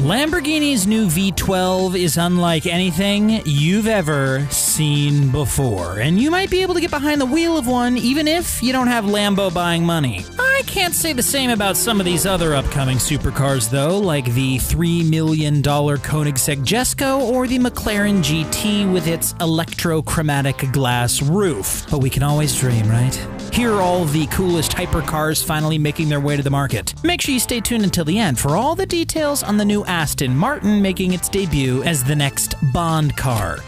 Lamborghini's new V12 is unlike anything you've ever seen before, and you might be able to get behind the wheel of one even if you don't have Lambo buying money. I can't say the same about some of these other upcoming supercars though, like the $3 million Koenigsegg Jesko or the McLaren GT with its electrochromatic glass roof. But we can always dream, right? Here are all the coolest hypercars finally making their way to the market. Make sure you stay tuned until the end for all the details on the new Aston Martin making its debut as the next Bond car.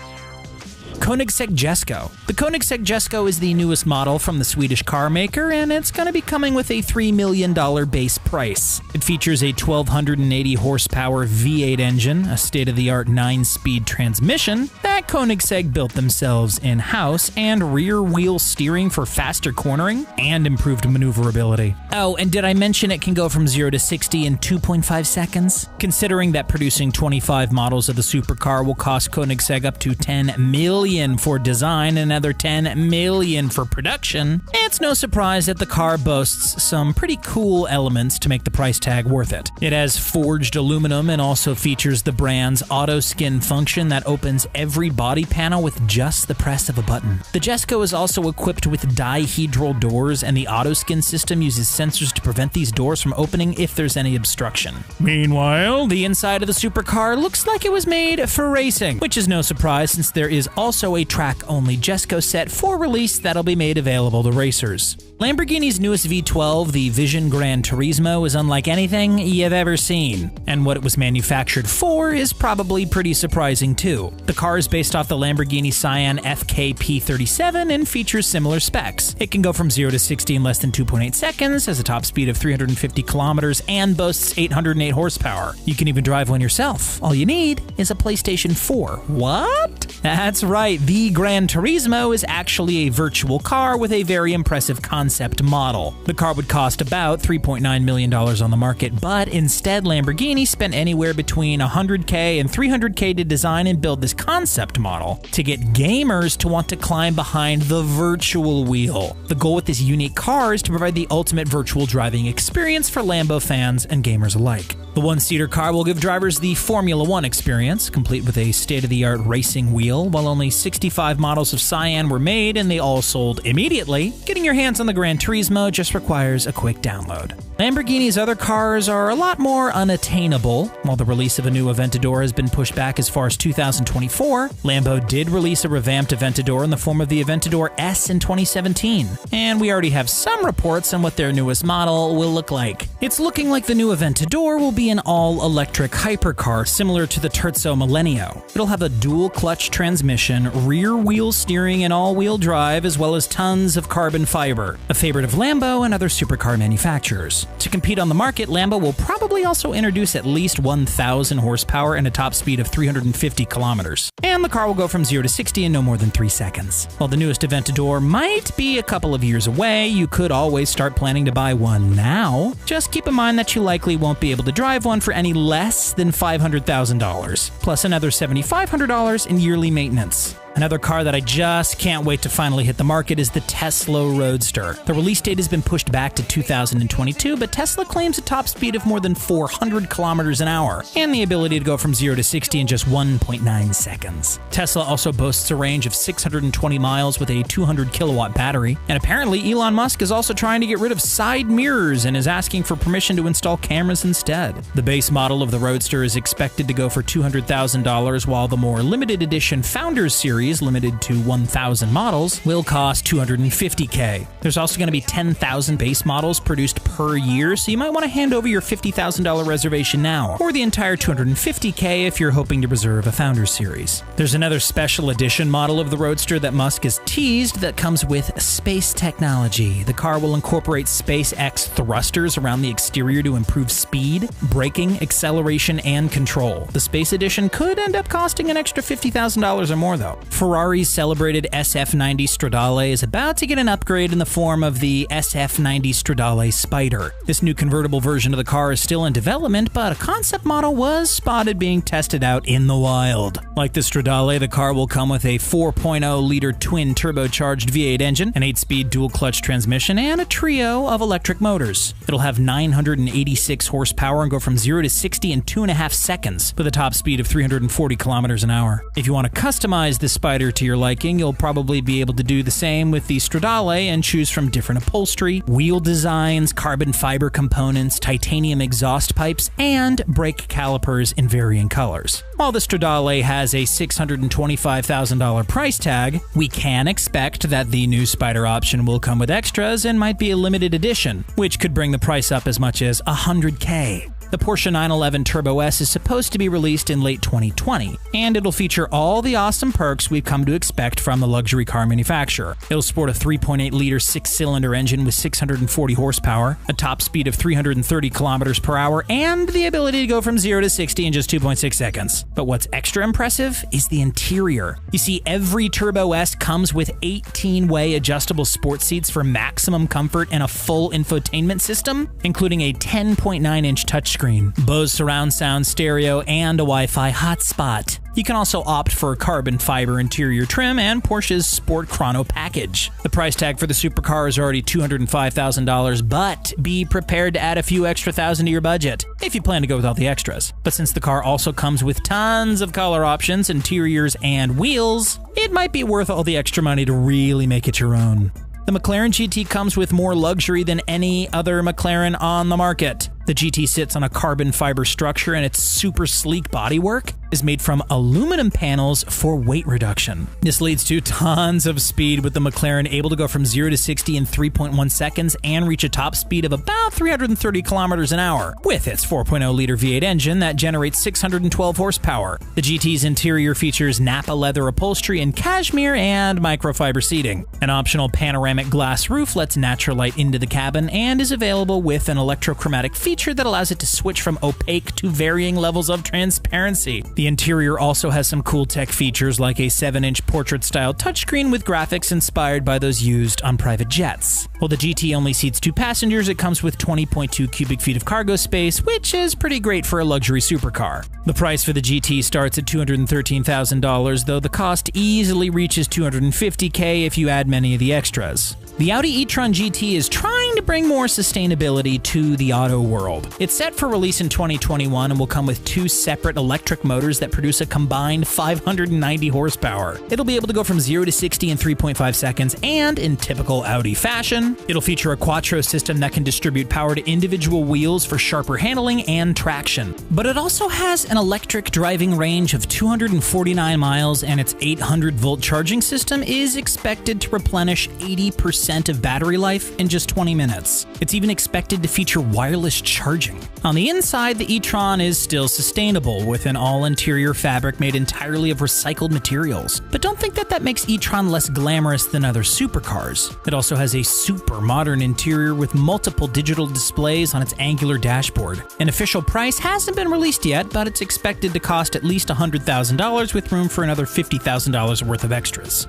Koenigsegg Jesko. The Koenigsegg Jesko is the newest model from the Swedish car maker, and it's going to be coming with a $3 million base price. It features a 1,280 horsepower V8 engine, a state-of-the-art 9-speed transmission that Koenigsegg built themselves in-house, and rear-wheel steering for faster cornering and improved maneuverability. Oh, and did I mention it can go from 0 to 60 in 2.5 seconds? Considering that producing 25 models of the supercar will cost Koenigsegg up to $10 million for design and another $10 million for production, it's no surprise that the car boasts some pretty cool elements to make the price tag worth it. It has forged aluminum and also features the brand's auto skin function that opens every body panel with just the press of a button. The Jesko is also equipped with dihedral doors, and the auto skin system uses sensors to prevent these doors from opening if there's any obstruction. Meanwhile, the inside of the supercar looks like it was made for racing, which is no surprise since there is also a track-only Jesko set for release that'll be made available to racers. Lamborghini's newest V12, the Vision Gran Turismo, is unlike anything you've ever seen, and what it was manufactured for is probably pretty surprising too. The car is based off the Lamborghini Cayenne FKP37 and features similar specs. It can go from 0 to 60 in less than 2.8 seconds, has a top speed of 350 kilometers, and boasts 808 horsepower. You can even drive one yourself. All you need is a PlayStation 4. What? That's right, the Gran Turismo is actually a virtual car with a very impressive concept model. The car would cost about $3.9 million on the market, but instead Lamborghini spent anywhere between $100K and $300K to design and build this concept model to get gamers to want to climb behind the virtual wheel. The goal with this unique car is to provide the ultimate virtual driving experience for Lambo fans and gamers alike. The one-seater car will give drivers the Formula One experience, complete with a state-of-the-art racing wheel. While only 65 models of Cayenne were made and they all sold immediately, getting your hands on the Gran Turismo just requires a quick download. Lamborghini's other cars are a lot more unattainable. While the release of a new Aventador has been pushed back as far as 2024, Lambo did release a revamped Aventador in the form of the Aventador S in 2017, and we already have some reports on what their newest model will look like. It's looking like the new Aventador will be an all-electric hypercar similar to the Terzo Millennio. It'll have a dual-clutch transmission, rear-wheel steering, and all-wheel drive, as well as tons of carbon fiber, a favorite of Lambo and other supercar manufacturers. To compete on the market, Lambo will probably also introduce at least 1,000 horsepower and a top speed of 350 kilometers. And the car will go from 0 to 60 in no more than 3 seconds. While the newest Aventador might be a couple of years away, you could always start planning to buy one now. Just keep in mind that you likely won't be able to drive one for any less than $500,000, plus another $7,500 in yearly maintenance. Another car that I just can't wait to finally hit the market is the Tesla Roadster. The release date has been pushed back to 2022, but Tesla claims a top speed of more than 400 kilometers an hour and the ability to go from 0 to 60 in just 1.9 seconds. Tesla also boasts a range of 620 miles with a 200 kilowatt battery, and apparently Elon Musk is also trying to get rid of side mirrors and is asking for permission to install cameras instead. The base model of the Roadster is expected to go for $200,000, while the more limited edition Founders Series, limited to 1,000 models, will cost $250K. There's also going to be 10,000 base models produced per year, so you might want to hand over your $50,000 reservation now, or the entire $250K if you're hoping to reserve a Founders Series. There's another special edition model of the Roadster that Musk has teased that comes with space technology. The car will incorporate SpaceX thrusters around the exterior to improve speed, braking, acceleration, and control. The Space Edition could end up costing an extra $50,000 or more though. Ferrari's celebrated SF90 Stradale is about to get an upgrade in the form of the SF90 Stradale Spider. This new convertible version of the car is still in development, but a concept model was spotted being tested out in the wild. Like the Stradale, the car will come with a 4.0-liter twin turbocharged V8 engine, an 8-speed dual-clutch transmission, and a trio of electric motors. It'll have 986 horsepower and go from 0 to 60 in 2.5 seconds, with a top speed of 340 kilometers an hour. If you want to customize the Spider to your liking, you'll probably be able to do the same with the Stradale and choose from different upholstery, wheel designs, carbon fiber components, titanium exhaust pipes, and brake calipers in varying colors. While the Stradale has a $625,000 price tag, we can expect that the new Spider option will come with extras and might be a limited edition, which could bring the price up as much as $100K. The Porsche 911 Turbo S is supposed to be released in late 2020, and it'll feature all the awesome perks we've come to expect from the luxury car manufacturer. It'll sport a 3.8-liter 6-cylinder engine with 640 horsepower, a top speed of 330 kilometers per hour, and the ability to go from 0 to 60 in just 2.6 seconds. But what's extra impressive is the interior. You see, every Turbo S comes with 18-way adjustable sports seats for maximum comfort and a full infotainment system, including a 10.9-inch touchscreen, Bose surround sound stereo, and a Wi-Fi hotspot. You can also opt for carbon fiber interior trim and Porsche's Sport Chrono package. The price tag for the supercar is already $205,000, but be prepared to add a few extra thousand to your budget if you plan to go with all the extras. But since the car also comes with tons of color options, interiors, and wheels, it might be worth all the extra money to really make it your own. The McLaren GT comes with more luxury than any other McLaren on the market. The GT sits on a carbon fiber structure, and its super sleek bodywork is made from aluminum panels for weight reduction. This leads to tons of speed, with the McLaren able to go from 0 to 60 in 3.1 seconds and reach a top speed of about 330 kilometers an hour with its 4.0-liter V8 engine that generates 612 horsepower. The GT's interior features Nappa leather upholstery and cashmere and microfiber seating. An optional panoramic glass roof lets natural light into the cabin and is available with an electrochromatic feature that allows it to switch from opaque to varying levels of transparency. The interior also has some cool tech features like a 7-inch portrait-style touchscreen with graphics inspired by those used on private jets. While the GT only seats 2 passengers, it comes with 20.2 cubic feet of cargo space, which is pretty great for a luxury supercar. The price for the GT starts at $213,000, though the cost easily reaches $250K if you add many of the extras. The Audi e-tron GT is trying to bring more sustainability to the auto world. It's set for release in 2021 and will come with 2 separate electric motors that produce a combined 590 horsepower. It'll be able to go from 0 to 60 in 3.5 seconds, and in typical Audi fashion, it'll feature a quattro system that can distribute power to individual wheels for sharper handling and traction. But it also has an electric driving range of 249 miles, and its 800-volt charging system is expected to replenish 80% of battery life in just 20 minutes. It's even expected to feature wireless charging. On the inside, the e-tron is still sustainable, with an all-interior fabric made entirely of recycled materials. But don't think that makes e-tron less glamorous than other supercars. It also has a super modern interior with multiple digital displays on its angular dashboard. An official price hasn't been released yet, but it's expected to cost at least $100,000, with room for another $50,000 worth of extras.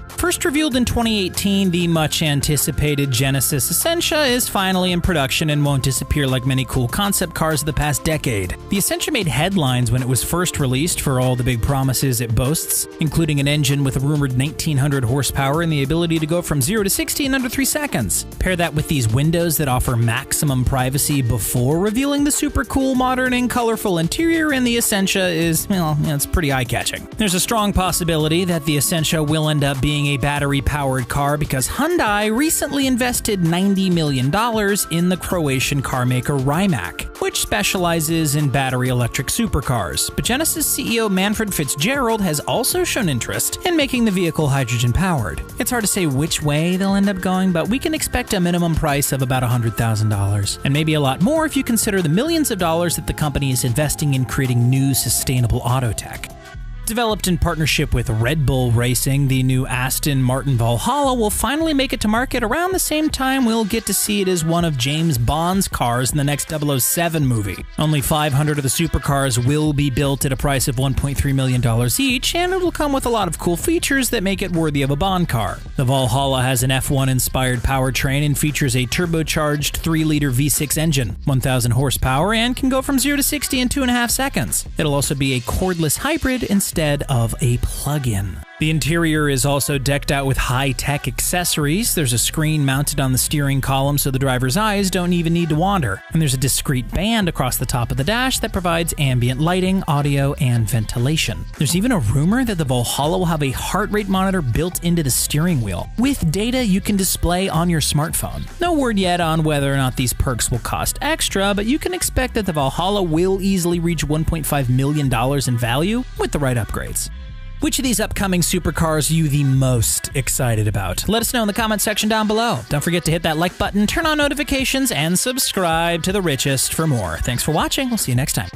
First revealed in 2018, the much-anticipated Genesis Essentia is finally in production and won't disappear like many cool concept cars of the past decade. The Essentia made headlines when it was first released for all the big promises it boasts, including an engine with a rumored 1900 horsepower and the ability to go from 0 to 60 in under 3 seconds. Pair that with these windows that offer maximum privacy before revealing the super cool, modern, and colorful interior, and the Essentia is, well, it's pretty eye-catching. There's a strong possibility that the Essentia will end up being a battery-powered car because Hyundai recently invested $90 million in the Croatian carmaker Rimac, which specializes in battery electric supercars. But Genesis CEO Manfred Fitzgerald has also shown interest in making the vehicle hydrogen-powered. It's hard to say which way they'll end up going, but we can expect a minimum price of about $100,000, and maybe a lot more if you consider the millions of dollars that the company is investing in creating new sustainable auto tech. Developed in partnership with Red Bull Racing, the new Aston Martin Valhalla will finally make it to market around the same time we'll get to see it as one of James Bond's cars in the next 007 movie. Only 500 of the supercars will be built at a price of $1.3 million each, and it'll come with a lot of cool features that make it worthy of a Bond car. The Valhalla has an F1-inspired powertrain and features a turbocharged 3-liter V6 engine, 1,000 horsepower, and can go from 0 to 60 in 2.5 seconds. It'll also be a cordless hybrid instead of a plug-in. The interior is also decked out with high-tech accessories. There's a screen mounted on the steering column so the driver's eyes don't even need to wander. And there's a discrete band across the top of the dash that provides ambient lighting, audio, and ventilation. There's even a rumor that the Valhalla will have a heart rate monitor built into the steering wheel, with data you can display on your smartphone. No word yet on whether or not these perks will cost extra, but you can expect that the Valhalla will easily reach $1.5 million in value with the right upgrades. Which of these upcoming supercars are you the most excited about? Let us know in the comment section down below. Don't forget to hit that like button, turn on notifications, and subscribe to The Richest for more. Thanks for watching. We'll see you next time.